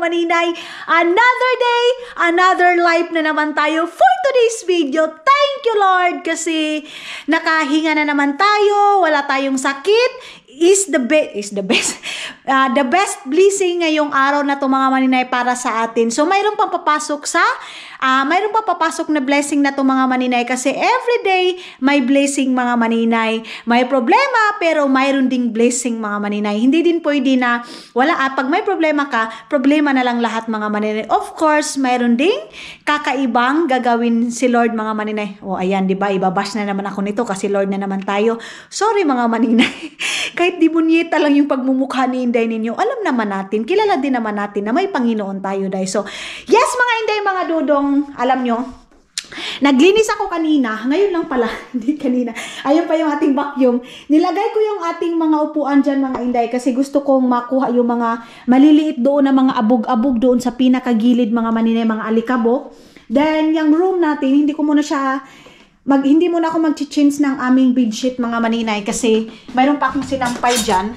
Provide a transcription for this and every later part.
maninay. Another day, another life na naman tayo for today's video. Thank you Lord kasi nakahinga na naman tayo, wala tayong sakit. The best blessing ngayong araw na to mga maninay para sa atin. So mayroon pang papasok na blessing na to mga maninay kasi everyday may blessing mga maninay. May problema pero mayroon ding blessing mga maninay. Hindi din pwede na wala pag may problema ka, problema na lang lahat mga maninay. Of course, mayroon ding kakaibang gagawin si Lord mga maninay. O ayan, 'di ba? Ibabash na naman ako nito kasi Lord na naman tayo. Sorry mga maninay. Kahit di bunyeta lang yung pagmumukha ni Inday ninyo, alam naman natin, kilala din naman natin na may Panginoon tayo, day. So, yes mga Inday, mga dudong, alam nyo, naglinis ako kanina, ngayon lang pala, hindi kanina, ayun pa yung ating vacuum. Nilagay ko yung ating mga upuan dyan mga Inday kasi gusto kong makuha yung mga maliliit doon na mga abog-abog doon sa pinakagilid mga maninay, mga alikabok. Then, yung room natin, hindi muna ako mag-change ng aming bedsheet mga maninay kasi mayroon pa akong sinampay dyan.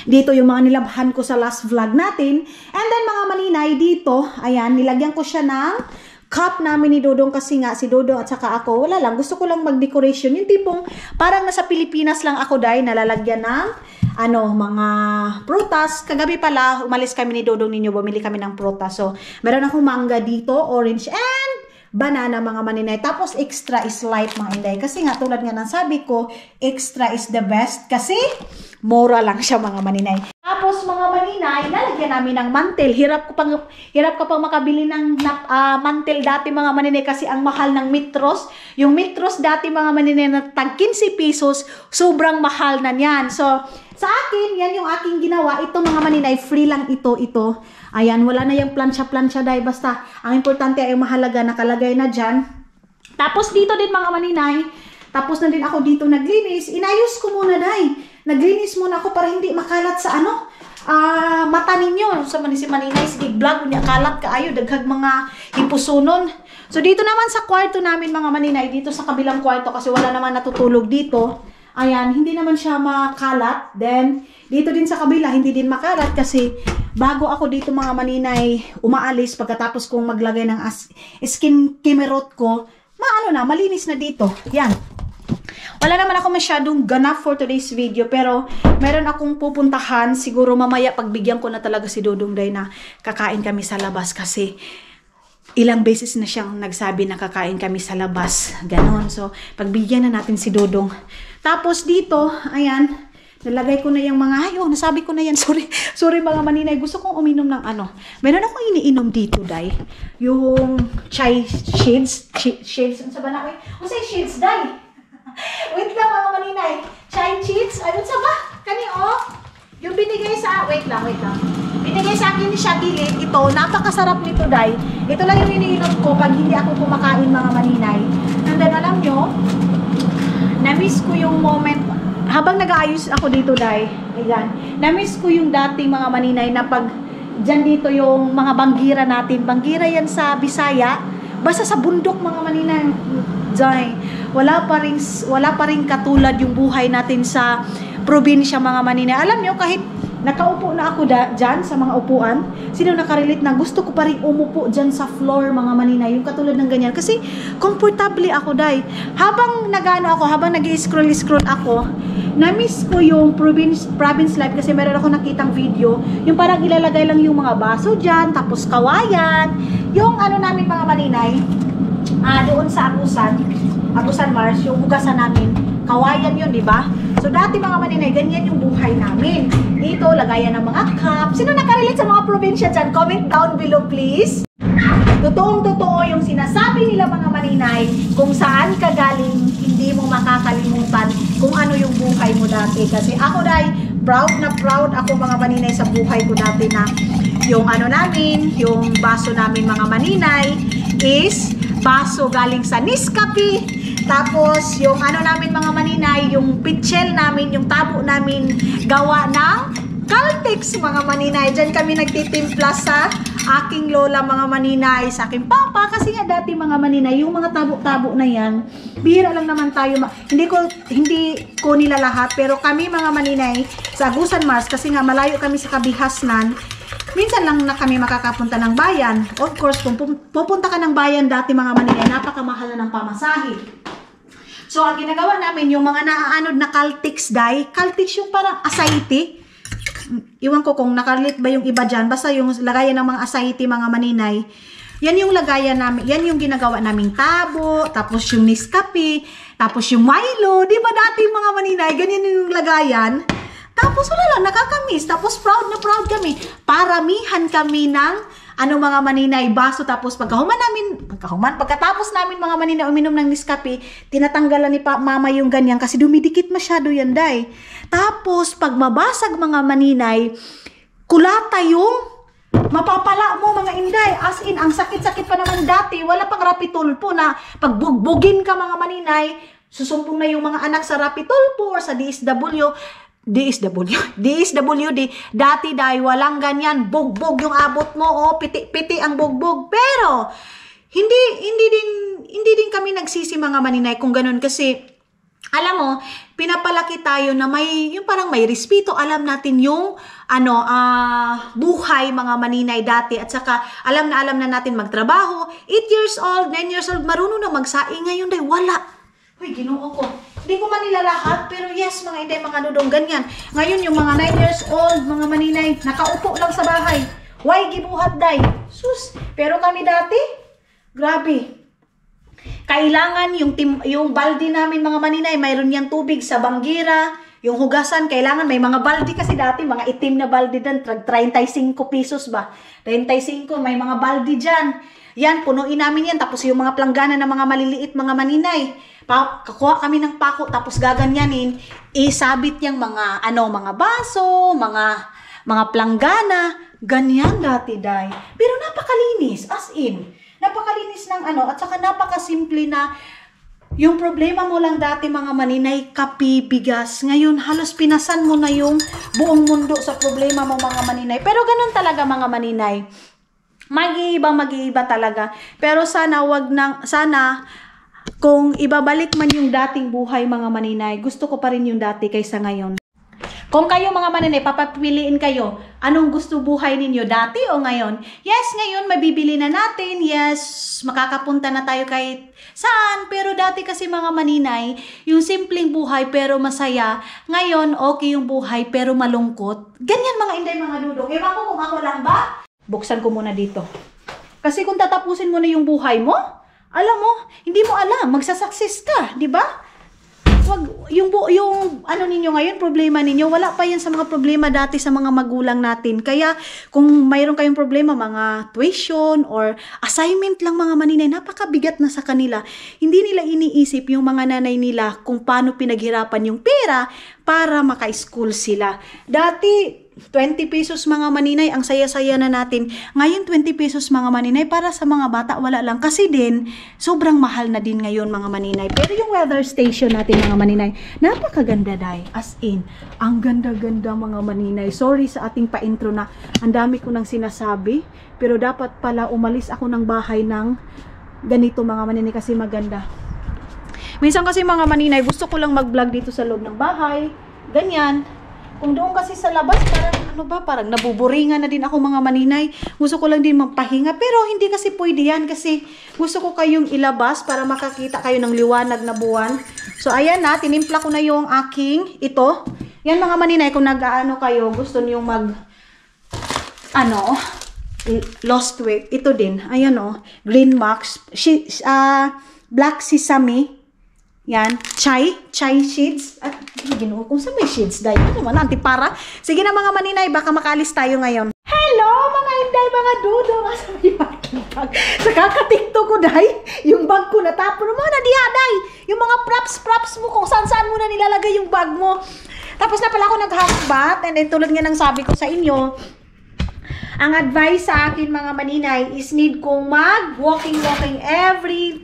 Dito yung mga nilabhan ko sa last vlog natin. And then mga maninay dito, ayan, nilagyan ko siya ng cup namin ni Dodong kasi nga si Dodong at saka ako, wala lang, gusto ko lang mag-decoration. Yung tipong parang nasa Pilipinas lang ako dahil nalalagyan ng mga prutas. Kagabi pala, umalis kami ni Dodong ninyo, bumili kami ng prutas. So, meron akong mangga dito, orange, and banana mga maninay. Tapos extra is light mga Inday. Kasi nga tulad nga ng sabi ko, extra is the best. Kasi mura lang siya mga maninay. Tapos mga maninay, nalagyan namin ng mantel. Hirap ka pang makabili ng mantel dati mga maninay kasi ang mahal ng Mitros. Yung Mitros dati mga maninay na tag 15 pesos, sobrang mahal na niyan. So, sa akin, yan yung aking ginawa. Ito mga maninay, free lang ito. Ayan, wala na yung plansya-plansya dahil basta ang importante ay mahalaga nakalagay na dyan. Tapos dito din mga maninay, tapos na din ako dito naglinis. Inayos ko muna dahil. Naglinis muna ako para hindi makalat sa mata ninyo. Sa si maninay, sige vlog, niya kalat kaayo, daghag mga ipusunon. So dito naman sa kwarto namin mga maninay, dito sa kabilang kwarto kasi wala naman natutulog dito. Ayan, hindi naman siya makalat. Then, dito din sa kabila, hindi din makalat kasi bago ako dito mga maninay umaalis pagkatapos kong maglagay ng skin kimerot ko, malinis na dito. Yan. Wala naman ako masyadong ganap for today's video pero meron akong pupuntahan. Siguro mamaya pagbigyan ko na talaga si Dodong Day na kakain kami sa labas kasi ilang beses na siyang nagsabi na kakain kami sa labas. Ganon. So, pagbigyan na natin si Dodong. Tapos dito, ayan, nalagay ko na yung mga, nasabi ko na yan, sorry mga maninay, gusto kong uminom ng meron akong iniinom dito, day, yung chai shades, ano sa ba na, say shades, day, wait lang mga maninay, chai shades, ayun sa ba, yung binigay sa, wait lang, binigay sa akin ni Shagili, ito, napakasarap nito, day, ito lang yung iniinom ko pag hindi ako kumakain mga maninay, and then alam nyo, na-miss ko yung moment, habang nag-aayos ako dito, day, ayan, na-miss ko yung dating mga maninay na pag, dyan dito yung mga banggira natin, banggira yan sa Bisaya, basta sa bundok mga maninay, day, wala pa rin katulad yung buhay natin sa probinsya mga maninay. Alam nyo, kahit nakaupo na ako dyan sa mga upuan, sino nakarelate na gusto ko pa rin umupo dyan sa floor mga maninay, yung katulad ng ganyan. Kasi, komportable ako, day. Habang nag-scroll ako, na-miss ko yung province life kasi meron ako nakitang video, yung parang ilalagay lang yung mga baso dyan, tapos kawayan, yung namin mga maninay, doon sa Agusan Mars, yung hugasan namin, kawayan yun, di ba? So, dati mga maninay, ganyan yung buhay namin. Dito, lagayan ng mga cup. Sino nakarelate sa mga probinsya dyan? Comment down below, please. Totoong-totoo yung sinasabi nila mga maninay, kung saan ka galing, hindi mo makakalimutan kung ano yung buhay mo dati. Kasi ako, day, proud na proud ako mga maninay sa buhay ko dati na yung yung baso namin mga maninay is baso galing sa Nescafe. Tapos, yung namin mga maninay, yung pitchel namin, yung tabo namin, gawa ng Caltex mga maninay. Diyan kami nagtitimpla sa aking lola mga maninay, sa aking papa. Kasi nga dati mga maninay, yung mga tabo-tabo na yan, bihira lang naman tayo. Hindi ko nila lahat, pero kami mga maninay, sa Agusan Mars, kasi nga malayo kami sa Kabihasnan, minsan lang na kami makakapunta ng bayan. Of course, kung pupunta ka ng bayan dati mga maninay, napakamahal na ng pamasahe. So, ang ginagawa namin, yung mga naaanod na Caltex dye, Caltex yung parang asayte. Iwan ko kung nakalit ba yung iba dyan. Basta yung lagayan ng mga asayte, mga maninay. Yan yung lagayan namin, yan yung ginagawa naming tabo, tapos yung Nescafe, tapos yung Milo. Di ba dati mga maninay, ganyan yung lagayan. Tapos wala lang, nakakamiss. Tapos proud na proud kami. Paramihan kami ng mga maninay, baso. Tapos pagkatapos namin mga maninay uminom ng Nescafe, tinatanggalan ni mama yung ganyan kasi dumidikit masyado yan, day. Tapos pag mabasag mga maninay, kulata yung mapapala mo mga inday. As in, ang sakit-sakit pa naman dati. Wala pang Rapitulpo na pagbugbugin ka mga maninay, susumpong na yung mga anak sa Rapitulpo or sa DSWD, dati dahil walang ganyan, bugbog yung abot mo, piti ang bugbog. Pero hindi din kami nagsisi mga maninay kung ganun kasi alam mo, pinapalaki tayo na yung parang may respeto, alam natin yung buhay mga maninay dati at saka alam na natin magtrabaho. 8 years old, 9 years old, marunong na magsaing. Ngayon dahil wala. Uy, Ginoo ko. Hindi ko man nila lahat, pero yes, mga inday, mga dudong, ganyan. Ngayon, yung mga 9 years old, mga maninay, nakaupo lang sa bahay. Why gibuhat, day? Sus, pero kami dati, grabe. Kailangan yung balde namin, mga maninay, mayroon yang tubig sa banggira, yung hugasan, kailangan may mga balde kasi dati, mga itim na balde din, 35 pesos ba? 35, may mga balde dyan. Yan, punuin namin yan. Tapos yung mga planggana ng mga maliliit mga maninay. Kakuha kami ng pako, tapos gaganyanin, isabit yung mga, mga baso, mga planggana. Ganyan dati, day. Pero napakalinis, as in. Napakalinis ng at saka napakasimple na yung problema mo lang dati mga maninay, kape, bigas. Ngayon, halos pinasan mo na yung buong mundo sa problema mo mga maninay. Pero ganun talaga mga maninay. Mag-iiba talaga. Pero sana kung ibabalik man yung dating buhay mga maninay, gusto ko pa rin yung dati kaysa ngayon. Kung kayo mga maninay, papapiliin kayo, anong gusto buhay ninyo, dati o ngayon? Yes, ngayon mabibili na natin, yes, makakapunta na tayo kahit saan, pero dati kasi mga maninay, yung simpleng buhay pero masaya, ngayon okay yung buhay pero malungkot. Ganyan mga inday, mga dudong. Ewan ko kung ako lang ba? Buksan ko muna dito. Kasi kung tatapusin mo na yung buhay mo, alam mo, hindi mo alam, magsasucess ka, di ba? Wag, yung ninyo ngayon, problema ninyo, wala pa yan sa mga problema dati sa mga magulang natin. Kaya, kung mayroon kayong problema, mga tuition or assignment lang mga maninay, napakabigat na sa kanila. Hindi nila iniisip yung mga nanay nila kung paano pinaghirapan yung pera para maka-school sila. Dati, 20 pesos mga maninay, ang saya-saya na natin. Ngayon, 20 pesos mga maninay, para sa mga bata, wala lang. Kasi din, sobrang mahal na din ngayon mga maninay. Pero yung weather station natin mga maninay, napakaganda day. As in, ang ganda-ganda mga maninay. Sorry sa ating pa-intro na ang dami ko nang sinasabi. Pero dapat pala umalis ako ng bahay ng ganito mga maninay kasi maganda. Minsan kasi mga maninay, gusto ko lang mag-vlog dito sa loob ng bahay. Ganyan. Kung doon kasi sa labas, parang nabuburingan na din ako mga maninay. Gusto ko lang din magpahinga, pero hindi kasi pwede yan kasi gusto ko kayong ilabas para makakita kayo ng liwanag na buwan. So, ayan na, tinimpla ko na yung aking ito. Yan mga maninay, kung nag-aano kayo, gusto niyong lost weight. Ito din, ayan Green Max, Black Sesame. Yan, chai seeds. At Ginoo, kung saan may seeds dahil ito naman, antipara. Sige na mga maninay, baka makalis tayo ngayon. Hello mga inday, mga dudong. Asa may aking bag? Sa kakatikto ko dahil, yung bag ko natapon mo na diaday. Yung mga props mo, kung saan mo na nilalagay yung bag mo. Tapos na pala ako nag-half-bath, and then tulad nga ng sabi ko sa inyo, ang advice sa akin mga maninay is need kong mag-walking every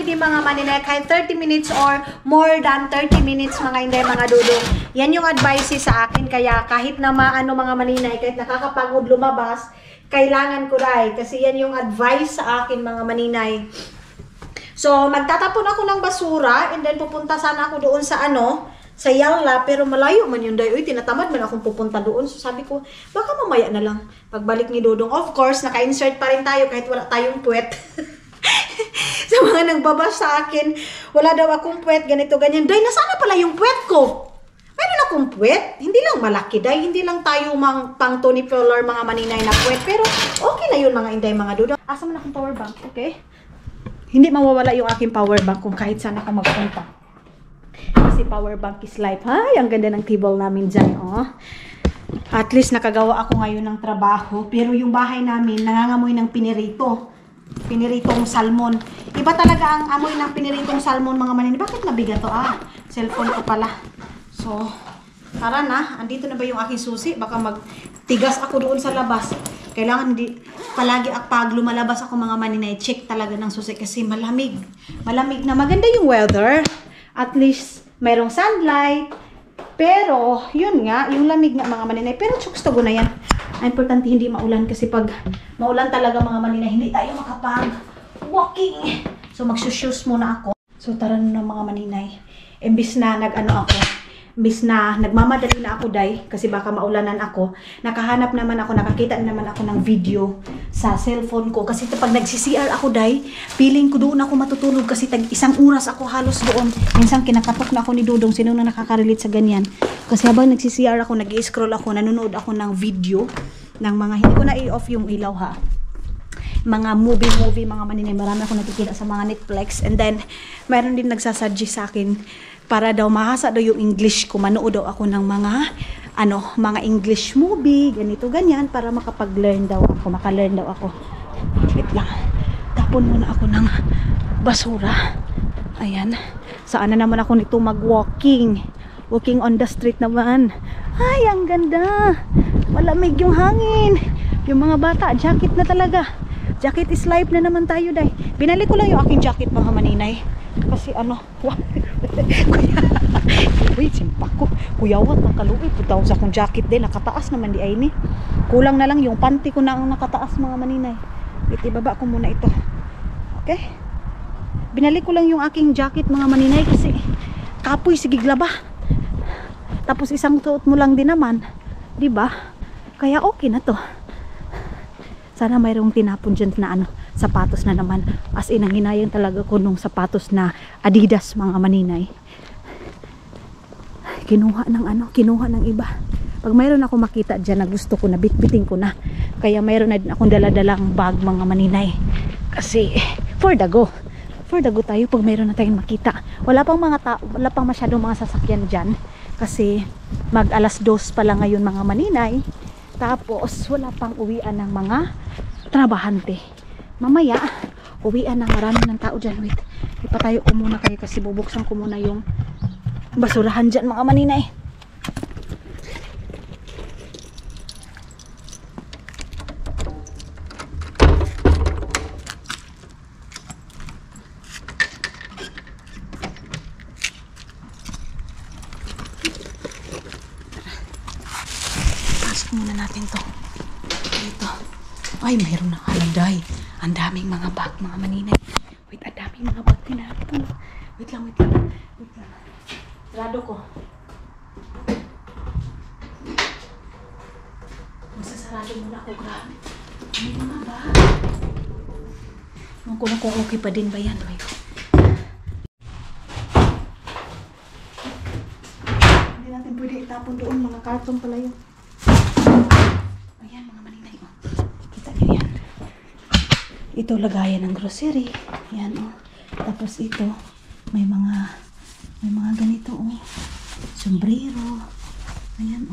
day mga maninay, kahit 30 minutes or more than 30 minutes mga inday, mga dudong. Yan yung advice sa akin, kaya kahit na mga maninay, kahit nakakapagod lumabas, kailangan ko dahil kasi yan yung advice sa akin mga maninay. So magtatapon ako ng basura and then pupunta sana ako doon sa sa Yala, pero malayo man yun day. Uy, tinatamad man akong pupunta doon. So sabi ko, baka mamaya na lang pagbalik ni Dodong. Of course, naka-insert pa rin tayo kahit wala tayong puwet. Sa mga nagbabash sa akin, wala daw akong puwet, ganito, ganyan. Day, nasaan na pala yung puwet ko? Meron akong puwet. Hindi lang malaki, day. Hindi lang tayo pang Tony Polar, mga maninay na puwet. Pero okay na yun, mga Inday, mga Dodong. Asa man akong power bank, okay? Hindi mawawala yung aking power bank kung kahit saan ako magpunta. Kasi power bank is life. Ay, ang ganda ng table namin dyan, oh. At least nakagawa ako ngayon ng trabaho. Pero yung bahay namin, nangangamoy ng pinirito. Piniritong salmon. Iba talaga ang amoy ng piniritong salmon, mga manini. Bakit mabigat to? Cellphone ko pala. So, tara na. Andito na ba yung aking susi? Baka magtigas ako doon sa labas. Kailangan palagi pag lumalabas ako, mga maninay, check talaga ng susi kasi malamig. Malamig na. Maganda yung weather. At least, mayroong sunlight. Pero, yun nga, yung lamig nga, mga maninay. Pero, chokstago na yan. Ang importante, hindi maulan. Kasi pag maulan talaga, mga maninay, hindi tayo makapag-walking. So, magsushoes muna ako. So, tara na mga maninay. Imbis na imbis na nagmamadali na ako, day, kasi baka maulanan ako, nakakita naman ako ng video sa cellphone ko. Kasi pag nag-CCR ako, day, feeling ko doon ako matutulog kasi isang oras ako halos doon. Minsan kinakatok na ako ni Dodong, sino na nakaka-relate sa ganyan. Kasi habang nag-CCR ako, nag-i-scroll ako, nanonood ako ng video ng mga, hindi ko na i-off yung ilaw, ha. Mga movie, mga maninay. Marami ako nakikita sa mga Netflix. And then, mayroon din nagsasuggest sa akin para daw mahasa daw yung English ko. Manood daw ako ng mga English movie, ganito, ganyan, para makapag-learn daw ako, maka-learn daw ako. Wait lang. Tapon muna ako ng basura. Ayan. Saan na naman ako nito mag-walking. Walking on the street naman. Ay, ang ganda. Malamig yung hangin. Yung mga bata, jacket na talaga. Jacket is life na naman tayo, day. Binalik ko lang yung aking jacket, mga maninay. Kasi wait, simpak ko. Kuyawat, nakaluwi. Putaw sa akong jacket din. Nakataas naman di ay ni. Kulang na lang yung panty ko na ang nakataas, mga maninay. Wait, ibaba ko muna ito. Okay? Binalik ko lang yung aking jacket, mga maninay, kasi kapoy, sigiglaba. Tapos isang suot mo lang din naman. Diba? Kaya okay na to. Sana mayroong tinapon dyan na sapatos na naman. As in, ang hinayang talaga ko nung sapatos na Adidas, mga maninay. Kinuha ng iba. Pag mayroon ako makita dyan na gusto ko na, bitbiting ko na. Kaya mayroon na din akong daladalang bag, mga maninay. Kasi, for the go tayo pag mayroon na tayong makita. Wala pang masyadong mga sasakyan dyan. Kasi, mag 2:00 pa lang ngayon, mga maninay. Tapos, wala pang uwian ng mga trabahante. Mamaya, uwian ng marami ng tao dyan. Wait, ipatayo ko muna kayo kasi bubuksan ko muna yung basurahan dyan, mga maninay. Pasok muna natin to. Dito. Ay, mayroon na haladay. Ang daming mga bag, mga maninay. Wait, ang daming mga bag tinapon. Wait lang. Sarado ko. Masasarado muna ako, grabe. May mga bag. Ewan ko na kung okay pa din ba yan. Wait. Hindi natin pwede itapon doon. Mga karton pala yun. Ayan, mga maninay. Kita nyo yan. Ito, lagayan ng grocery. Ayan, Tapos ito, may mga ganito, sombrero. Ayan,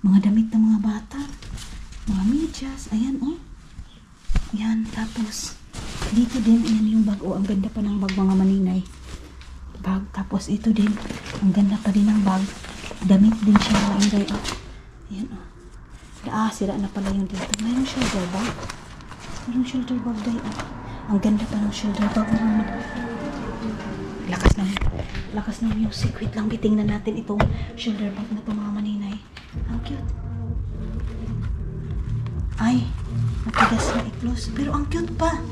mga damit ng mga bata. Mga medyas. Ayan, Ayan, tapos dito din, ayan yung bag. Ang ganda pa ng bag, mga maninay. Bag. Tapos ito din, ang ganda pa din ng bag. Damit din siya, mga inday. Ayan, sira na pala yung dito. Mayroong shoulder bag. Mayroong shoulder bag, day. Ang ganda pa ng shoulder bag, mga maninay. Lakas ng music. Wait lang, bitingnan natin itong shoulder bag na ito, mga maninay. Ang cute. Ay, matigas na i-close. Pero ang cute pa.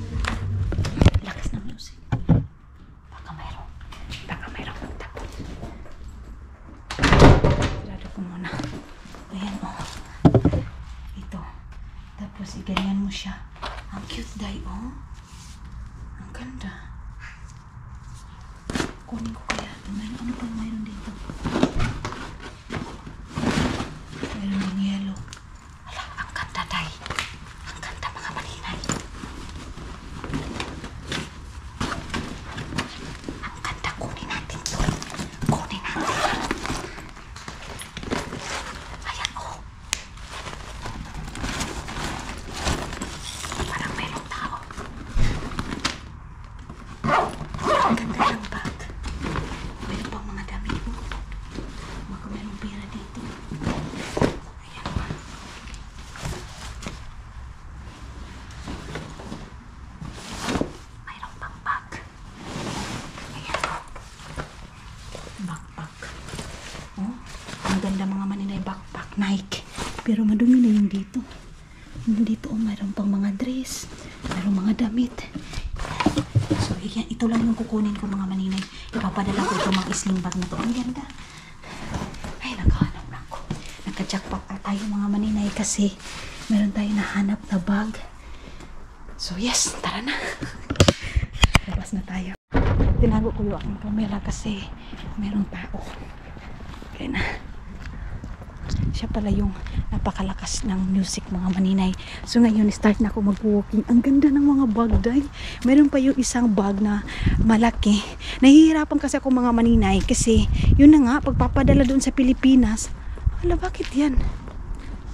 Lakas ng music. Baka mayroong tapon. muna. Ayan, oh. Ito. Tapos, iganyan mo siya. Ang cute, day, oh. Ang ganda. Kunin ko kaya. Ano pa mayroon dito? Mayroon ng yellow. Hala, ang ganda, day. Ang ganda, mga maninay. Ang ganda, kunin natin to. Kunin natin. Ayan, oh. Parang mayroong tao. Ang ganda ng bag. Mayroon pang mga damit mo. Baka mayroong pera dito. Ayan pa. Mayroon pang bag. Ayan po. Backpack. Oh, ang ganda mga maninay backpack. Nike. Pero madumi na yung dito. Yung dito, oh, mayroon pang mga dress. Mayroon mga damit. So, ito lang yung kukunin ko mga maninay. Ipapadala ko itong mga sling bag na to. Ang ganda. Ay, naghahanap na ako. Nagka-jackpot tayo mga maninay kasi meron tayo nahanap na bag. So, yes. Tara na. Labas na tayo. Tinago ko yung aking camera kasi merong tao. Kaya na. Siya pala yung napakalakas ng music mga maninay. So ngayon start na ako mag-walking. Ang ganda ng mga bag, day. Meron pa yung isang bag na malaki. Nahihirapan kasi ako mga maninay kasi yun na nga, pagpapadala doon sa Pilipinas. Hala, bakit yan?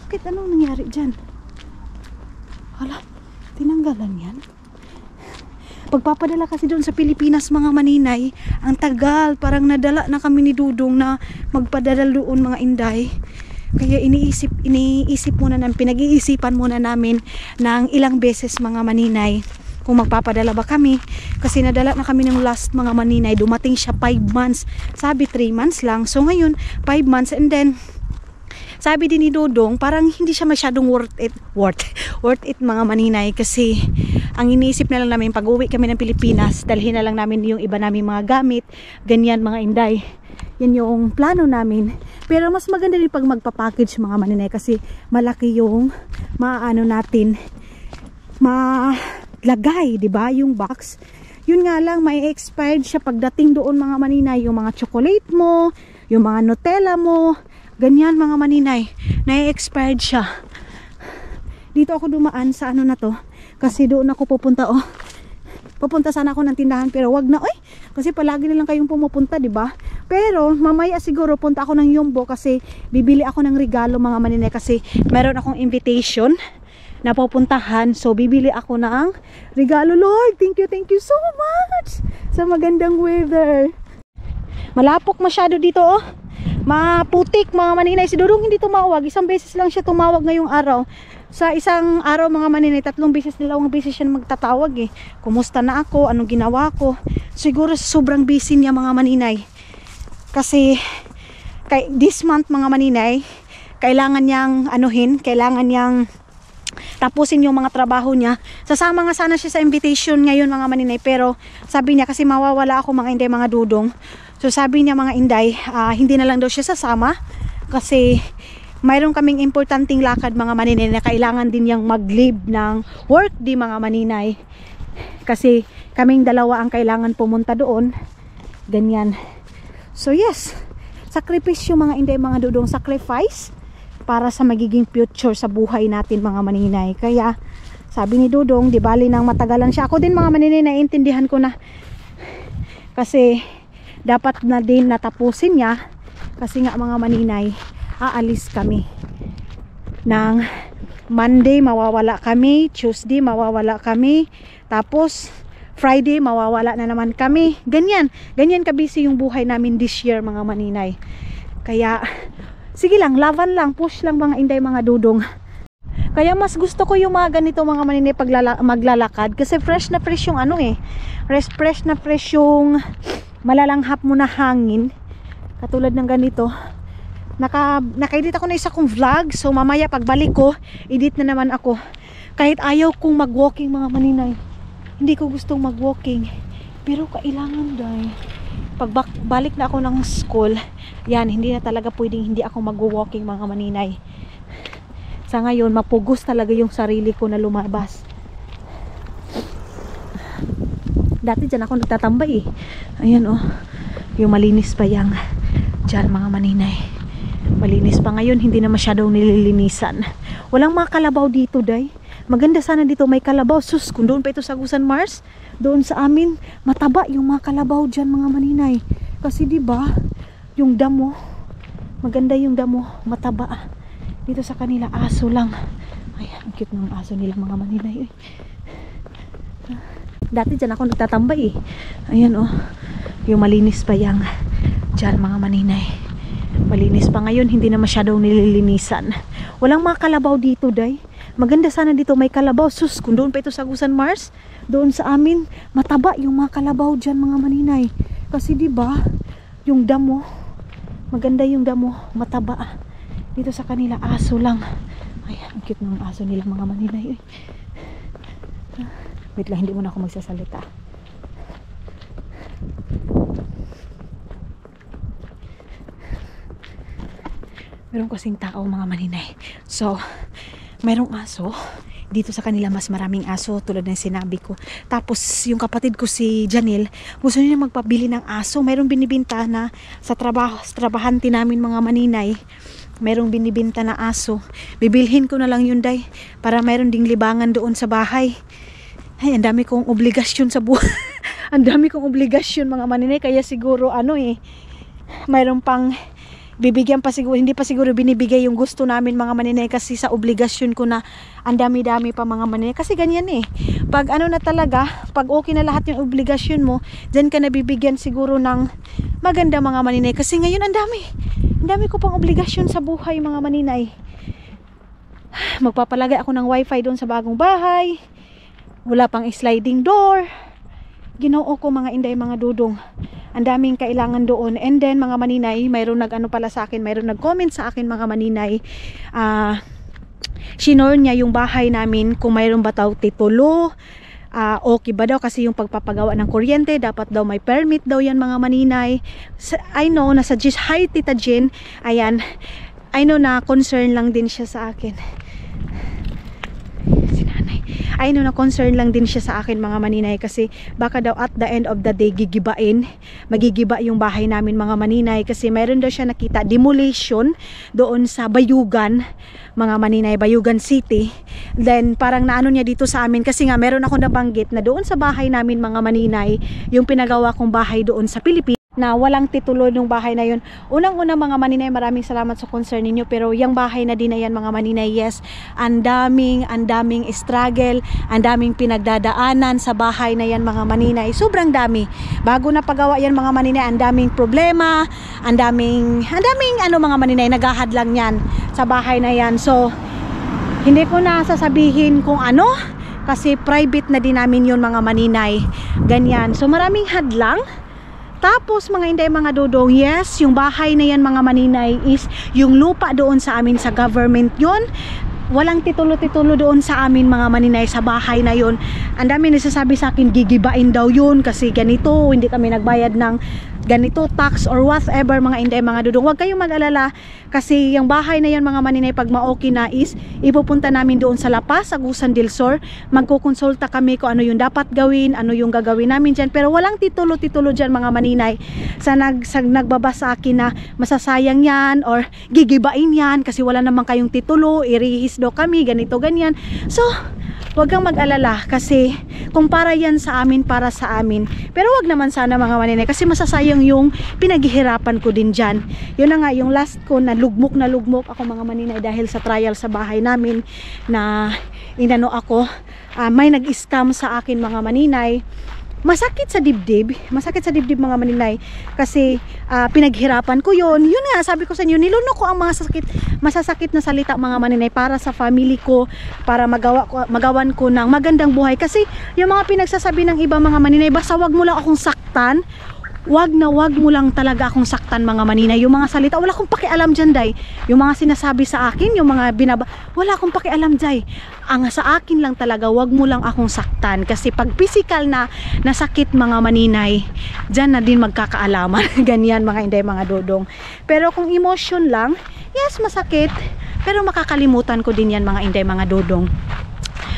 Bakit anong nangyari dyan? Hala, tinanggalan yan. Pagpapadala kasi doon sa Pilipinas mga maninay, ang tagal, parang nadala na kami ni Dudong na magpadala doon mga inday. Kaya iniisip muna namin, pinag-iisipan muna namin ng ilang beses mga maninay kung magpapadala ba kami. Kasi nadala na kami ng last mga maninay, dumating siya 5 months. Sabi 3 months lang. So ngayon, 5 months and then sabi din ni Dudong, parang hindi siya masyadong worth it mga maninay kasi ang iniisip na lang namin pag uwi kami ng Pilipinas, dalhin na lang namin yung iba namin mga gamit, ganyan mga inday. Yan yung plano namin. Pero mas maganda din pag magpa-package mga maninay kasi malaki yung maano natin malagay, 'di ba? Yung box. Yun nga lang may expired siya pagdating doon mga maninay, yung mga chocolate mo, yung mga Nutella mo, ganyan mga maninay, na-expired siya. Dito ako dumaan sa ano na to kasi doon ako pupunta, oh. Pupunta sana ako ng tindahan pero wag na, oy. Kasi palagi na lang kayong pumupunta, 'di ba? Pero mamaya siguro punta ako ng Yumbo kasi bibili ako ng regalo mga maninay kasi meron akong invitation na pupuntahan. So bibili ako ng regalo. Lord, thank you so much sa magandang weather. Malapok masyado dito, oh. Maputik mga maninay. Si Dudong hindi tumawag. Isang beses lang siya tumawag ngayong araw. Sa isang araw mga maninay, 3 beses, 2 beses siya magtatawag eh. Kumusta na ako? Anong ginawa ko? Siguro sobrang busy niya mga maninay. Kasi this month mga maninay, kailangan niyang kailangan niyang tapusin yung mga trabaho niya. Sasama nga sana siya sa invitation ngayon mga maninay, pero sabi niya kasi mawawala ako mga inday mga Dudong. So sabi niya mga inday, hindi na lang daw siya sasama kasi mayroon kaming importanteng lakad mga maninay na kailangan din niyang mag-leave ng work di mga maninay. Kasi kaming dalawa ang kailangan pumunta doon. Ganyan. So yes, sakripisyo mga inday mga Dudong, sacrifice para sa magiging future sa buhay natin mga maninay. Kaya sabi ni Dudong, di bali nang matagalan siya. Ako din mga maninay, naiintindihan ko na. Kasi dapat na din natapusin niya. Kasi nga mga maninay, aalis kami ng Monday, mawawala kami. Tuesday, mawawala kami. Tapos Friday, mawawala na naman kami. Ganyan kabisi yung buhay namin this year mga maninay. Kaya sige lang, laban lang, push lang mga inday mga Dudong. Kaya mas gusto ko yung mga ganito mga maninay maglalakad kasi fresh na fresh yung fresh na fresh yung malalanghap mo na hangin. Katulad ng ganito. Naka-edit ako na isa kong vlog. So mamaya pagbalik ko, edit na naman ako. Kahit ayaw kong mag-walking mga maninay. Hindi ko gustong mag-walking. Pero kailangan dahil pagbalik na ako ng school, Yan, hindi na talaga pwedeng hindi ako mag-walking mga maninay. Sa ngayon, mapugos talaga yung sarili ko na lumabas. Dati dyan ako nagtatambay eh. Ayan oh, yung malinis pa yang dyan mga maninay. Malinis pa ngayon, hindi na masyadong nililinisan. Walang mga kalabaw dito, day. Maganda sana dito may kalabaw. Sus, kung doon pa ito sa Agusan Mars, doon sa amin, mataba yung mga kalabaw dyan mga maninay. Kasi diba, yung damo, maganda yung damo, mataba. Dito sa kanila, aso lang. Ay, ang cute ng aso nila mga maninay. Dati dyan ako nagtatambay eh. Ayan oh, yung malinis pa yang dyan mga maninay. Malinis pa ngayon, hindi na masyadong nililinisan. Walang mga kalabaw dito, day. Maganda sana dito may kalabaw. Sus, kung doon pa ito sa Agusan Mars, doon sa amin, mataba yung mga kalabaw dyan mga maninay. Kasi diba, yung damo, maganda yung damo, mataba. Dito sa kanila, aso lang. Ay, ang cute ng aso nila mga maninay. Wait lang, hindi muna ako magsasalita. Meron kasing tao mga maninay. So, mayroong aso. Dito sa kanila mas maraming aso tulad ng sinabi ko. Tapos yung kapatid ko si Janelle, gusto niya magpabili ng aso. Mayroong binibenta na sa trabahante namin mga maninay. Mayroong binibenta na aso. Bibilhin ko na lang yun, day, para mayroon ding libangan doon sa bahay. Ay, ang dami kong obligasyon sa buhay. Ang dami kong obligasyon mga maninay. Kaya siguro mayroon pang bibigyan pa siguro, hindi pa siguro binibigay yung gusto namin mga maninay kasi sa obligasyon ko na ang dami-dami pa mga maninay. Kasi ganyan eh. Pag na talaga, pag okay na lahat yung obligasyon mo, dyan ka nabibigyan siguro ng maganda mga maninay. Kasi ngayon ang dami ko pang obligasyon sa buhay mga maninay. Magpapalagay ako ng wifi doon sa bagong bahay. Wala pang sliding door. Ginoo ko mga inday mga dudong. Ang daming kailangan doon. And then mga maninay, mayroon pala sa akin, mayroon nag-comment sa akin mga maninay. Shinore niya yung bahay namin kung mayroon ba daw titulo. Okay ba daw kasi yung pagpapagawa ng kuryente, dapat daw may permit daw yan mga maninay. I know, nasa hi Tita Jen. Ayan, I know na concern lang din siya sa akin. I know na concern lang din siya sa akin mga maninay kasi baka daw at the end of the day magigiba yung bahay namin mga maninay kasi mayroon daw siya nakita demolition doon sa Bayugan mga maninay, Bayugan City. Then parang naano niya dito sa amin kasi nga meron ako nabanggit na doon sa bahay namin mga maninay, yung pinagawa kong bahay doon sa Pilipinas na walang titulo ng bahay na yun. Unang-una mga maninay, maraming salamat sa concern ninyo, pero yung bahay na din na yan mga maninay, yes, ang daming struggle, ang daming pinagdadaanan sa bahay na yan mga maninay, sobrang dami. Bago na pagawa yan mga maninay, ang daming problema, ang daming mga maninay, naghahadlang yan sa bahay na yan. So hindi ko na sasabihin kung kasi private na din namin yun mga maninay, ganyan. So maraming hadlang. Tapos mga inday mga dudong, yes, yung bahay na yan mga maninay is yung lupa doon sa amin sa government yon. Walang titulo-titulo doon sa amin mga maninay sa bahay na yon. Ang dami nagsasabi sa akin gigibain daw yun kasi ganito, hindi kami nagbayad ng ganito tax or whatever mga inday mga dudong. Huwag kayong mag-alala kasi yung bahay na yan mga maninay pag ma-okay na is ipupunta namin doon sa La Paz, Agusan del Sur. Magkukonsulta kami kung ano yung dapat gawin, ano yung gagawin namin dyan. Pero walang titulo-titulo dyan mga maninay sa nagbaba sa akin na masasayang yan or gigibain yan kasi wala naman kayong titulo, irihis daw kami, ganito ganyan. So huwag kang mag-alala kasi kung para yan sa amin, para sa amin. Pero wag naman sana mga maninay kasi masasayang yung pinaghihirapan ko din dyan. Yun na nga, yung last ko na lugmok ako mga maninay dahil sa trial sa bahay namin na ako, may nag-scam sa akin mga maninay. Masakit sa dibdib mga maninay kasi pinaghirapan ko yun nga, sabi ko sa inyo, nilunok ko ang mga masasakit na salita mga maninay para sa family ko, para magawan ko ng magandang buhay kasi yung mga pinagsasabi ng iba mga maninay, basta wag mo lang akong saktan, wag mo lang talaga akong saktan mga maninay. Yung mga salita, wala akong pakialam dyan, day. Yung mga sinasabi sa akin, yung mga wala akong pakialam dyan. Ang sa akin lang talaga, wag mo lang akong saktan. Kasi pag physical na nasakit mga maninay, dyan na din magkakaalaman. Ganyan mga inday, mga dodong. Pero kung emotion lang, yes, masakit. Pero makakalimutan ko din yan mga inday, mga dodong.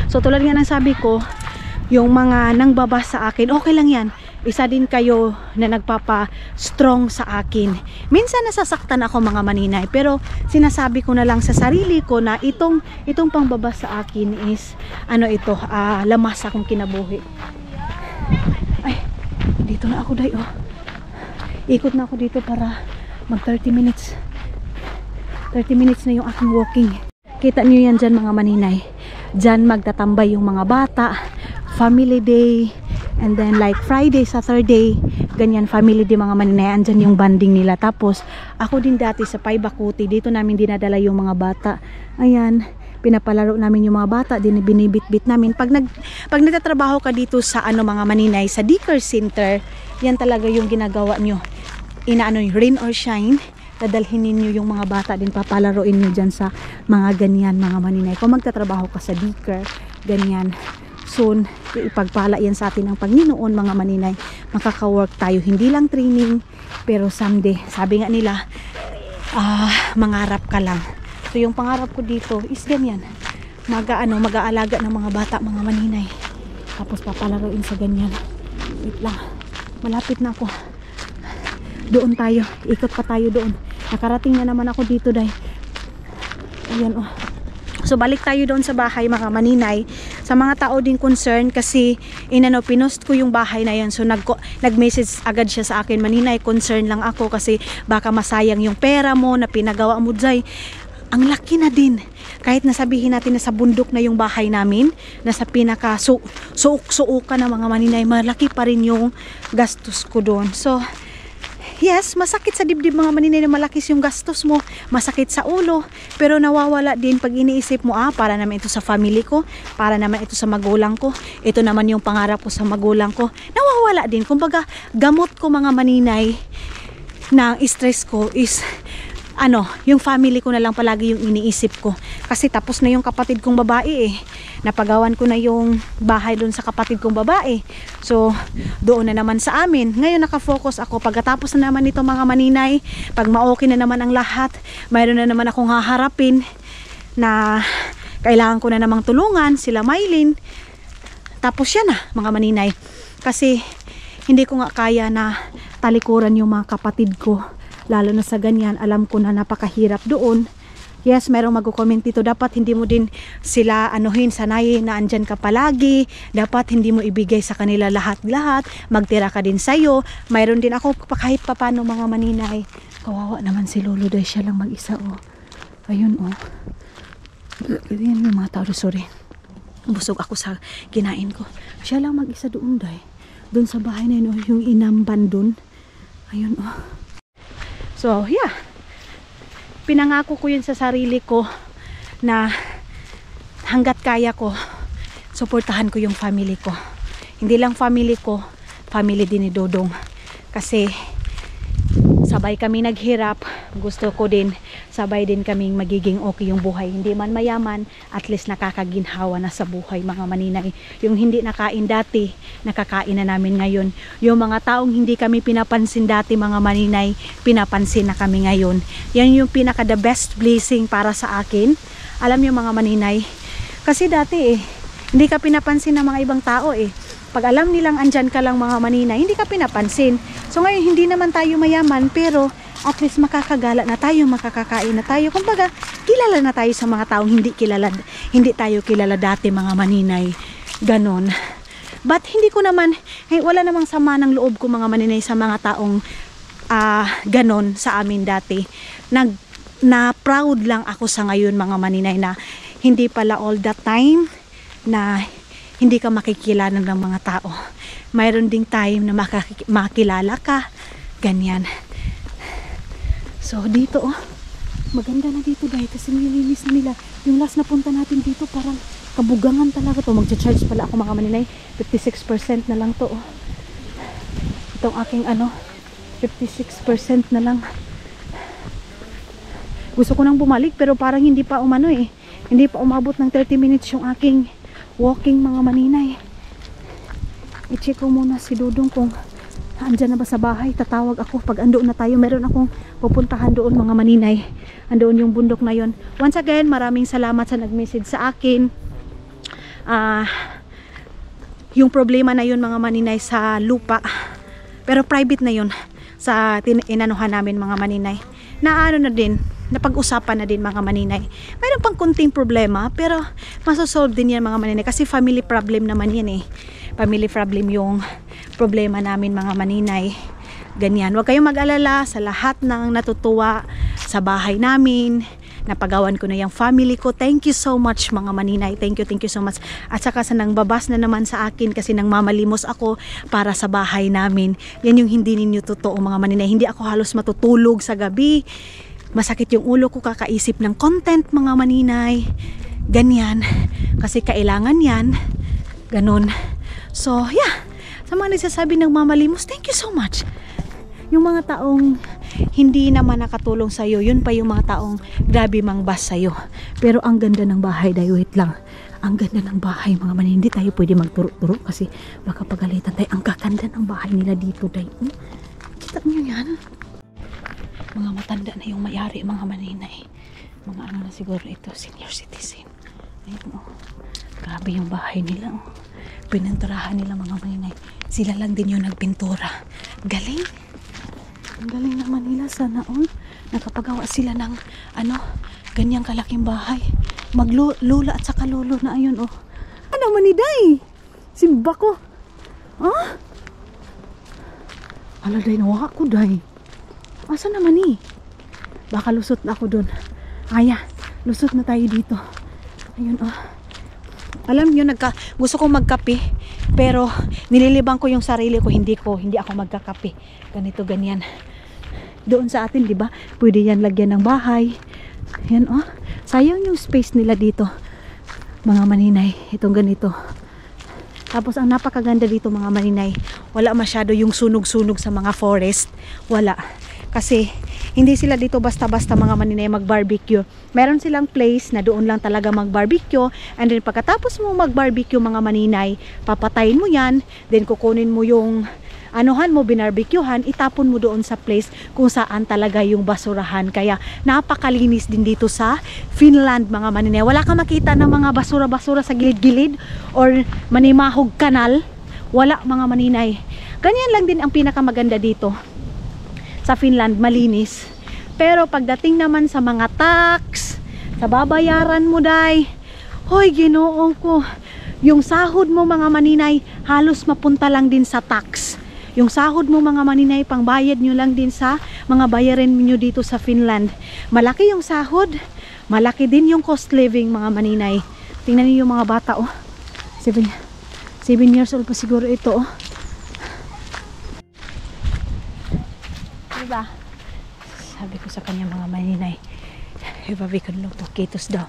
So tulad nga ng sabi ko, yung mga nangbaba sa akin, okay lang yan. Isa din kayo na nagpapa-strong sa akin. Minsan nasasaktan ako mga maninay, pero sinasabi ko na lang sa sarili ko na itong pangbaba sa akin is lamas akong kinabuhi. Ay, dito na ako, day, oh. Ikot na ako dito para mag 30 minutes. 30 minutes na yung aking walking. Kita niyo yan dyan mga maninay. Dyan magtatambay yung mga bata. Family day. And then like Friday, Saturday, ganyan family day mga maninay, andyan yung banding nila. Tapos ako din dati sa Paibakuti, dito namin dinadala yung mga bata. Ayan, pinapalaro namin yung mga bata, din binibit-bit namin. Pag nagtatrabaho ka dito sa mga maninay, sa daycare center, yan talaga yung ginagawa nyo. Rain or shine, dadalhin ninyo yung mga bata din, papalaroin nyo dyan sa mga ganyan mga maninay. Kung magtatrabaho ka sa daycare, ganyan, soon, ipagpala yan sa atin ng Panginoon mga maninay. Makaka-work tayo, hindi lang training, pero someday, sabi nga nila, mangarap ka lang. So yung pangarap ko dito is ganyan, mag-aalaga ng mga bata mga maninay. Tapos papalaroin sa ganyan. Wait lang, malapit na ako. Doon tayo, ikot pa tayo doon. Nakarating na naman ako dito, day. Ayan, oh. So balik tayo doon sa bahay mga maninay. Sa mga tao din concern kasi pinost ko yung bahay na yun. So nag-message agad siya sa akin, maninay, concern lang ako kasi baka masayang yung pera mo na pinagawa mo dyan. Ang laki na din. Kahit nasabihin natin na sa bundok na yung bahay namin, na sa pinaka suuk-suuka na mga maninay, malaki pa rin yung gastos ko doon. So yes, masakit sa dibdib mga maninay na malaki yung gastos mo, masakit sa ulo, pero nawawala din pag iniisip mo, para naman ito sa family ko, para naman ito sa magulang ko, ito naman yung pangarap ko sa magulang ko. Nawawala din. Kumbaga, gamot ko mga maninay na stress ko is yung family ko na lang palagi yung iniisip ko. Kasi tapos na yung kapatid kong babae napagawan ko na yung bahay doon sa kapatid kong babae. So doon na naman sa amin. Ngayon nakafocus ako. Pagkatapos na naman ito mga maninay, pag ma-okay na naman ang lahat, mayroon na naman akong haharapin na kailangan ko na namang tulungan sila Mylene. Tapos yan na mga maninay. Kasi hindi ko nga kaya na talikuran yung mga kapatid ko. Lalo na sa ganyan, alam ko na napakahirap doon. Yes, mayroong mag-comment dito, dapat hindi mo din sila sanayin na andyan ka palagi. Dapat hindi mo ibigay sa kanila lahat-lahat. Magtira ka din sa'yo. Mayroon din ako kahit papano mga maninay. Kawawa naman si Lolo dahil siya lang mag-isa. Ayun Yan yung mga tao, sorry. Busog ako sa kinain ko. Siya lang mag-isa doon dahil. Doon sa bahay na yun, yung inamban doon. Ayun So, yeah. Pinangako ko yun sa sarili ko na hanggat kaya ko, suportahan ko yung family ko. Hindi lang family ko, family din ni Dodong. Kasi sabay kami naghirap, gusto ko din sabay din kaming magiging okay yung buhay. Hindi man mayaman, at least nakakaginhawa na sa buhay mga maninay. Yung hindi nakain dati, nakakain na namin ngayon. Yung mga taong hindi kami pinapansin dati mga maninay, pinapansin na kami ngayon. Yan yung pinaka the best blessing para sa akin. Alam niyo mga maninay, kasi dati hindi ka pinapansin ng mga ibang tao Pag alam nilang andyan ka lang mga maninay, hindi ka pinapansin. So ngayon hindi naman tayo mayaman, pero at least makakagala na tayo, makakakain na tayo. Kumbaga, kilala na tayo sa mga taong hindi tayo kilala dati mga maninay. Ganon. But hindi ko naman, wala namang sama ng loob ko mga maninay sa mga taong ganon sa amin dati. Na proud lang ako sa ngayon mga maninay na hindi pala all the time na hindi ka makikilala ng mga tao. Mayroon ding time na makakilala ka. Ganyan. So dito maganda na dito dahil kasi nilinis na nila. Yung last na punta natin dito parang kabugangan talaga to. Magcha-charge pala ako mga maninay. 56% na lang to Itong aking 56% na lang. Gusto ko nang bumalik pero parang hindi pa umano eh. Hindi pa umabot ng 30 minutes yung aking walking mga maninay. I-check ko muna si Dudong kung andyan na ba sa bahay. Tatawag ako pag andoon na tayo. Meron akong pupuntahan doon mga maninay. Andoon yung bundok na yon. Once again, maraming salamat sa nag-message sa akin. Yung problema na yun mga maninay sa lupa. Pero private na yun sa inanuhan namin mga maninay. Na ano na din, napag-usapan na din mga maninay. Mayroon pang kunting problema pero masosolve din yan mga maninay kasi family problem naman yan eh. Family problem yung problema namin mga maninay. Ganyan. Huwag kayong mag-alala sa lahat ng natutuwa sa bahay namin. Napagawan ko na yung family ko. Thank you so much mga maninay. Thank you so much. At saka sa nangbabas na naman sa akin kasi nang mamalimos ako para sa bahay namin. Yan yung hindi ninyo totoo mga maninay. Hindi ako halos matutulog sa gabi. Masakit yung ulo ko kakaisip ng content mga maninay. Ganyan. Kasi kailangan yan. Ganon. So yeah. Sa mga nagsasabi ng mamalimos, thank you so much. Yung mga taong hindi naman nakatulong sa'yo, yun pa yung mga taong grabe mangbas sa'yo. Pero ang ganda ng bahay, dahil wait lang. Ang ganda ng bahay mga maninay. Hindi tayo pwede magturo-turo kasi baka pagalitan tayo. Ang kakanda ng bahay nila dito dahil. Kita nyo yan? Mga matanda na yung mayari mga maninay. Mga ano na siguro ito, senior citizen. Ayun oh. Grabe yung bahay nila oh. Pininturahan nila mga maninay. Sila lang din yung nagpintura. Galing. Ang galing naman nila sana all. Nakapagawa sila ng ano, ganyang kalaking bahay. Maglula at saka lolo na ayun oh. Ano maniday? Simba ko. Ah? Ala day nawa ko day. Asa naman eh? Baka lusot na ako dun. Aya, lusot na tayo dito. Ayun oh. Alam nyo, gusto kong magkape. Pero nililibang ko yung sarili ko. Hindi ako magkakape. Ganito, ganyan. Doon sa atin, di ba? Pwede yan lagyan ng bahay. Yan oh. Sayang yung space nila dito. Mga maninay. Itong ganito. Tapos ang napakaganda dito mga maninay. Wala masyado yung sunog-sunog sa mga forest. Wala. Kasi hindi sila dito basta-basta mga maninay mag-barbecue. Meron silang place na doon lang talaga mag-barbecue. And then pagkatapos mo mag-barbecue mga maninay, papatayin mo yan. Then kukunin mo yung anuhan mo, binarbecuehan, itapon mo doon sa place kung saan talaga yung basurahan. Kaya napakalinis din dito sa Finland mga maninay. Wala ka makita ng mga basura-basura sa gilid-gilid or manimahog kanal. Wala mga maninay. Ganyan lang din ang pinakamaganda dito sa Finland, malinis. Pero pagdating naman sa mga tax, sa babayaran mo day, hoy Ginoo ko, yung sahod mo mga maninay halos mapunta lang din sa tax. Yung sahod mo mga maninay pangbayad nyo lang din sa mga bayarin nyo dito sa Finland. Malaki yung sahod, malaki din yung cost living mga maninay. Tingnan niyo yung mga bata oh. 7 years old pa siguro ito oh. Diba? Sabi ko sa kanya mga maninay, ibabi ko lang to, kitos daw.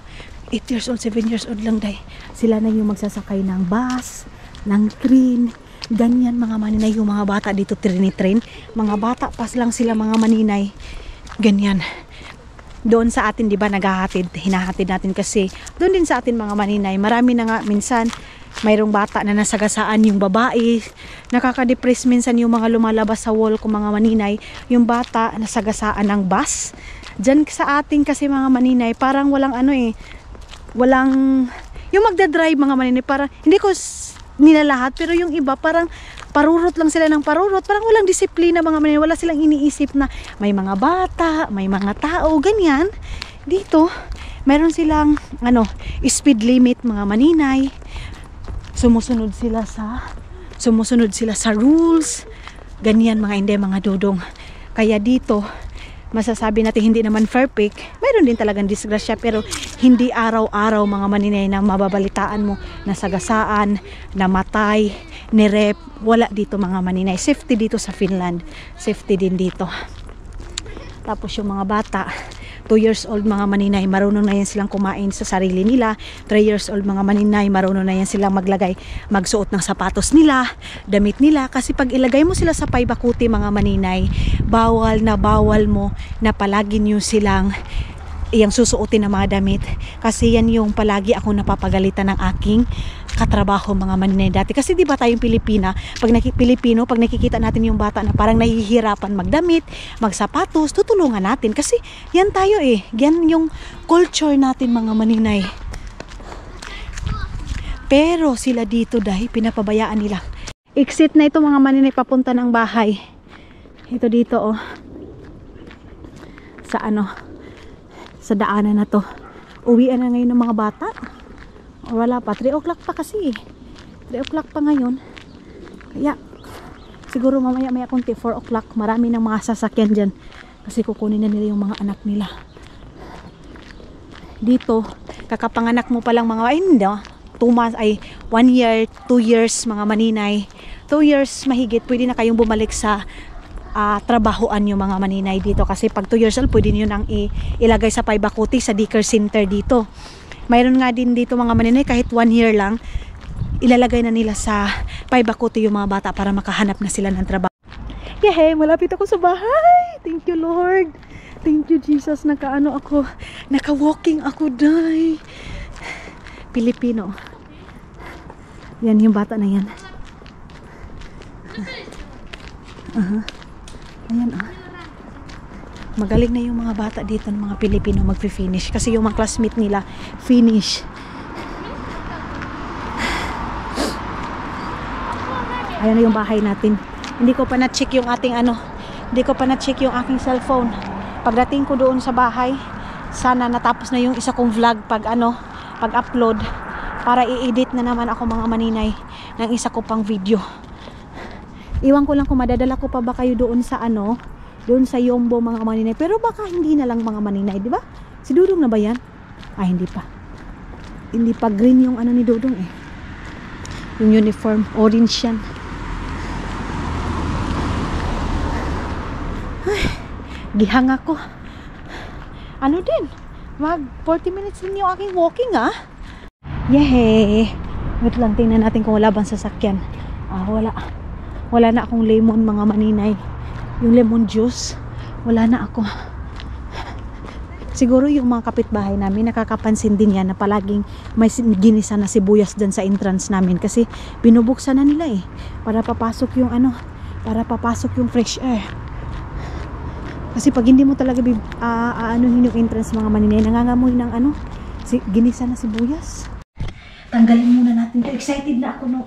8 years old, 7 years old lang day. Sila na yung magsasakay ng bus, ng train. Ganyan mga maninay yung mga bata dito train. Mga bata pas lang sila mga maninay. Ganyan. Doon sa atin, di ba, naghahatid, hinahatid natin kasi doon din sa atin mga maninay. Marami na nga minsan mayroong bata na nasagasaan yung babae. Nakaka-depress minsan yung mga lumalabas sa wall ko mga maninay. Yung bata nasagasaan ng bus. Diyan sa atin kasi mga maninay, parang walang ano eh. Walang, yung magdadrive mga maninay, parang, hindi ko nila lahat, pero yung iba parang parurot lang sila ng parurot. Parang walang disiplina mga maninay. Wala silang iniisip na may mga bata, may mga tao, ganyan. Dito, meron silang ano, speed limit mga maninay. Sumusunod sila sa rules. Ganyan mga hindi, mga dudong. Kaya dito, masasabi natin hindi naman perfect. Mayroon din talagang disgrasya, pero hindi araw-araw mga maninay na mababalitaan mo na sagasaan, namatay, nirep. Wala dito mga maninay. Safety dito sa Finland. Safety din dito. Tapos yung mga bata, 2 years old mga maninay, marunong na yan silang kumain sa sarili nila. 3 years old mga maninay, marunong na yan silang magsuot ng sapatos nila, damit nila. Kasi pag ilagay mo sila sa paybakuti mga maninay, bawal na bawal mo na palagi nyo silang iyang susuotin na mga damit, kasi yan yung palagi ako napapagalitan ng aking katrabaho mga maninay dati. Kasi di ba tayong Pilipino, pag nakikita natin yung bata na parang nahihirapan magdamit, magsapatos, tutulungan natin kasi yan tayo yan yung culture natin mga maninay. Pero sila dito dahil pinapabayaan nila. Exit na ito mga maninay papunta ng bahay. Ito dito sa sa daanan na to. Uwian na ngayon ng mga bata. Wala pa, 3 o'clock pa kasi 3 o'clock pa ngayon. Kaya siguro mamaya konti 4 o'clock marami ng mga sasakyan dyan kasi kukunin na nila yung mga anak nila. Dito kakapanganak mo pa lang mga 2 months 1 year, 2 years mga maninay, 2 years mahigit pwede na kayong bumalik sa trabahoan yung mga maninay dito. Kasi pag 2 years old, pwede nyo nang ilagay sa paybakuti sa daycare center dito. Mayroon nga din dito mga maninay, kahit 1 year lang, ilalagay na nila sa paybakuti yung mga bata para makahanap na sila ng trabaho. Yehey, malapit ako sa bahay. Thank you Lord. Thank you Jesus. Naka-walking ako day. Pilipino. Yan yung bata na yan. Ayan magaling na yung mga bata dito ng mga Pilipino magfi-finish kasi yung mga classmate nila finish. Ayan na yung bahay natin. Hindi ko pa na-check yung ating hindi ko pa na-check yung aking cellphone. Pagdating ko doon sa bahay, sana natapos na yung isa kong vlog pag-upload para i-edit na naman ako mga maninay ng isa ko pang video. Iwan ko lang kung madadala ko pa ba kayo doon sa doon sa Yombo mga maninay. Pero baka hindi na lang mga maninay, di ba? Si Dudong na ba yan? Hindi pa. Hindi pa green yung ni Dudong Yung uniform, orange yan. Ay, gihang ako. Din? Mag 40 minutes din yung aking walking Yehey! Wait lang, tingnan natin kung wala bang sasakyan. Wala na akong lemon mga maninay. Yung lemon juice, wala na ako. Siguro yung mga kapitbahay namin nakakapansin din yan na palaging may ginisa na sibuyas dyan sa entrance namin kasi binubuksan na nila para papasok yung para papasok yung fresh air. Kasi pag hindi mo talaga anuhin yung entrance mga maninay, nangangamoy ng ginisa na sibuyas. Tanggalin muna natin to. Excited na ako nung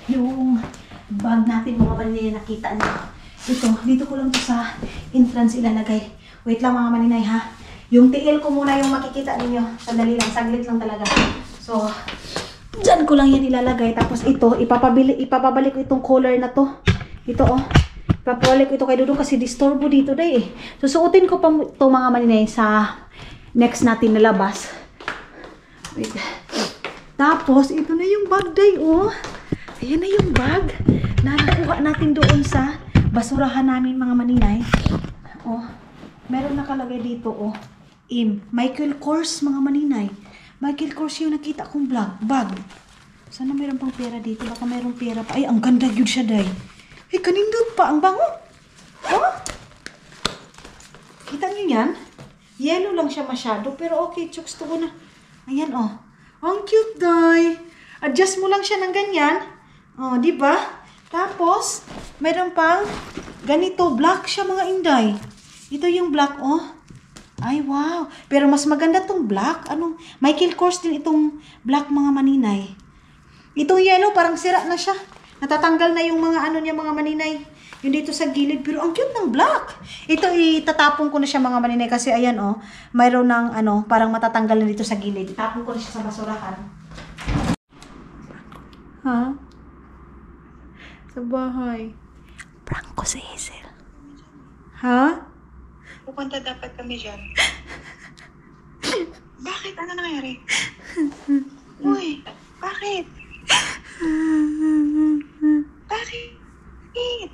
yung bag natin mga maninay, nakita niyo. Dito ko lang to sa entrance ilalagay. Wait lang mga maninay Yung tiil ko muna yung makikita ninyo. Sandali lang, saglit lang talaga. So, dyan ko lang yan ilalagay. Tapos ito, ipapabalik ko itong color na to. Ito ipapabalik ko ito kay Dudong kasi disturbo dito day Susuotin ko pa ito mga maninay sa next natin na labas. Wait. Tapos, ito na yung bag day Ayan na yung bag na nakuha natin doon sa basurahan namin mga maninay. Meron nakalagay dito Michael Kors mga maninay. Michael Kors yung nakita kong bag. Sana meron pang pera dito. Baka meron pera pa. Ay, ang ganda yun siya day. Ay, kanindot pa. Ang bango. Kita niyo yan? Yellow lang siya masyado. Pero okay, chokes to ko na. Ayan ang cute day. Adjust mo lang siya ng ganyan. Di ba? Tapos, mayroon pang ganito, black siya mga inday. Ito yung black, Ay, wow. Pero mas maganda tong black. Michael Kors din itong black mga maninay. Itong yellow, parang sira na siya. Natatanggal na yung mga niya mga maninay. Yung dito sa gilid. Pero ang cute ng black. Ito, itatapon ko na siya mga maninay. Kasi ayan, mayroon ng parang matatanggal na dito sa gilid. Itapon ko na siya sa basurahan. Sa bahay. Prank ko si Hazel. Pupunta dapat kami dyan. Bakit? Ano nangyari? Uy, bakit? Bakit?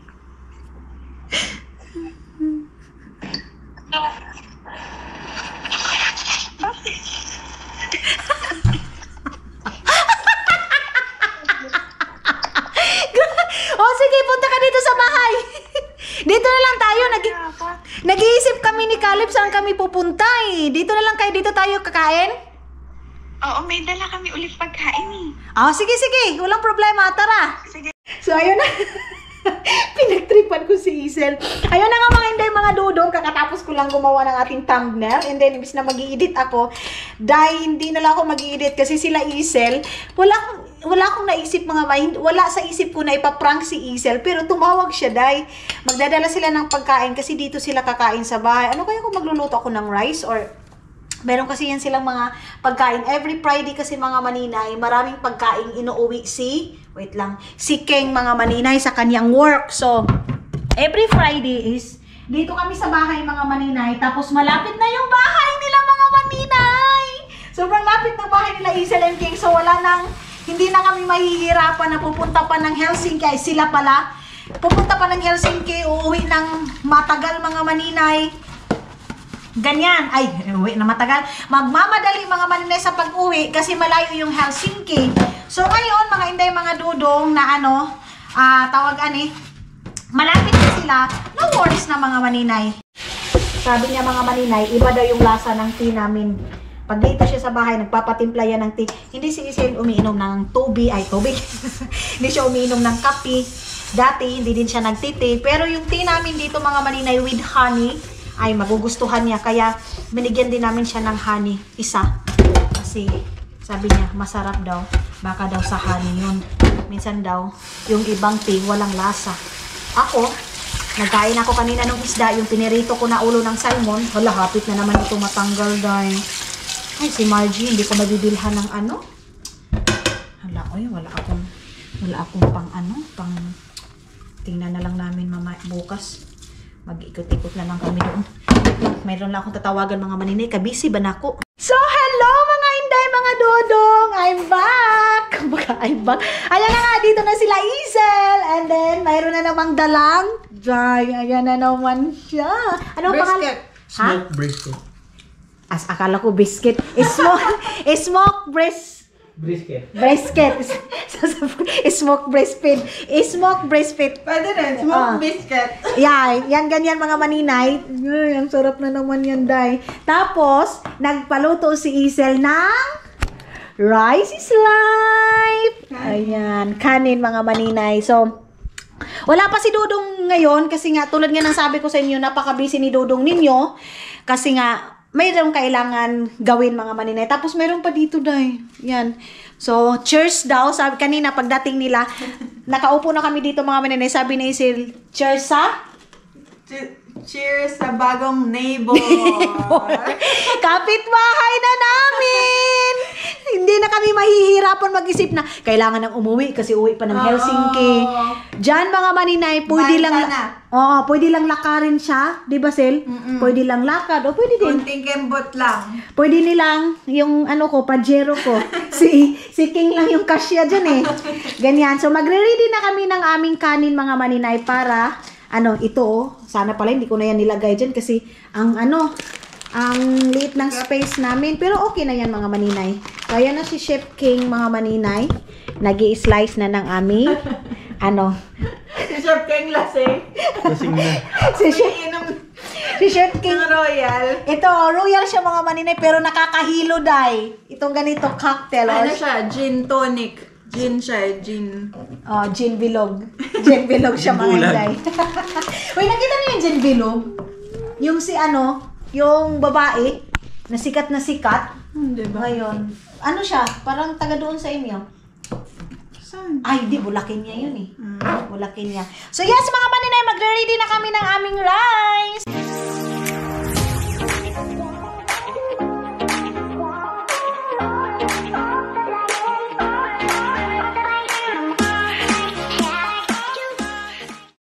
Dito na lang tayo. Dapat. Nag-iisip kami ni Caleb saan kami pupunta eh. Dito na lang kayo. Dito tayo kakain. Oo, may dala kami ulit pagkain eh. Oh, sige, sige. Walang problema. Tara. Sige. So, ayun na. Pinagtripan ko si Isel. Ayun na nga mga Inday, mga dudong. Kakatapos ko lang gumawa ng ating thumbnail. And then, ibig na mag-i-edit ako. Dahil hindi na lang ako mag-i-edit kasi sila Isel. Wala akong naisip mga mind. Wala sa isip ko na ipaprank si Isel. Pero tumawag siya dahil magdadala sila ng pagkain kasi dito sila kakain sa bahay. Ano kaya kung magluluto ako ng rice or meron kasi yan silang mga pagkain. Every Friday kasi mga maninay, maraming pagkain inuuwi si Keng mga maninay sa kanyang work. So, every Friday is dito kami sa bahay mga maninay. Tapos malapit na yung bahay nila mga maninay. Sobrang lapit ng bahay nila Isel and King. So, hindi na kami mahihirapan na pupunta pa ng Helsinki. Ay, sila pala. Pupunta pa ng Helsinki, uuwi ng matagal mga maninay. Ganyan. Ay, uwi na matagal. Magmamadali mga maninay sa pag-uwi kasi malayo yung Helsinki. So, ngayon, mga Inday, mga dudong na malapit na sila. No worries na mga maninay. Sabi niya mga maninay, iba daw yung lasa ng tea namin. Pag dito siya sa bahay, nagpapatimpla yan ng tea. Hindi si Isel umiinom ng tubig. Hindi siya umiinom ng kape. Dati, hindi din siya nagtiti. Pero yung tea namin dito mga maninay with honey, ay magugustuhan niya. Kaya binigyan din namin siya ng honey. Isa. Kasi sabi niya, masarap daw. Baka daw sa honey yun. Minsan daw, yung ibang tea, walang lasa. Ako, nagkain ako kanina ng isda. Yung pinirito ko na ulo ng salmon. Hala, hapit na naman ito matanggal dahil. Ay, si Margie, hindi ko mabibilhan ng ano. Hala, oy, wala akong pang tingnan na lang namin bukas. Mag-ikot-ikot na lang kami doon. Mayroon lang akong tatawagan mga maninay. Kabisi ba na ako? So, hello mga Inday, mga dodong! I'm back! I'm back. Ayan na nga, dito na sila Isel. And then, mayroon na namang dalang. Ayan na naman siya. Ano ang pangalan? Smoked brisket. Akala ko biscuit. Smoke brisket. Smoke brisket. Pwede rin, smoke biscuit. Yeah, yan ganyan mga maninay. Ay, ang sarap na naman yan, day. Tapos, nagpaluto si Isel ng rice is life. Ayan, kanin mga maninay. So, wala pa si Dudong ngayon kasi nga tulad nga ng sabi ko sa inyo, napaka-busy ni Dudong ninyo kasi nga mayroong kailangan gawin mga maninay. Tapos mayroon pa dito, day. Yan. So, cheers daw. Sabi kanina, pagdating nila, nakaupo na kami dito mga maninay. Sabi ni Isil, cheers sa? Cheers sa bagong neighbor. Kapitbahay na namin! Hindi na kami mahihirapan mag-isip na kailangan nang umuwi kasi uwi pa ng Helsinki. Diyan mga maninay, pwede lang lakarin siya, 'di ba, Sel? Pwede lang lakad o pwede din. Kunting kembot lang. Pwede nilang yung pajero ko. si King lang yung kasya diyan eh. Ganyan. So magre-ready na kami ng aming kanin mga maninay para ito sana pala hindi ko na yan nilagay diyan kasi ang liit ng space namin. Pero okay na yan mga maninay. So, ayan na si Chef King mga maninay. Nag-i-slice na ng aming Si Chef King lasing. Lasing na. Si Chef King. Royal. Ito, royal siya mga maninay pero nakakahilo day. Itong ganito cocktail. Ano siya? Gin tonic. Gin siya, gin. Oh, gin bilog. Gin bilog siya mga day. Uy, nakita niyo yung gin bilog? Yung yung babae na sikat. Diba? Ngayon, siya? Parang taga doon sa inyo. Saan? Ay, di, Bulacan niya yun eh. Bulacan niya. So yes, mga maninay, magre-ready na kami ng aming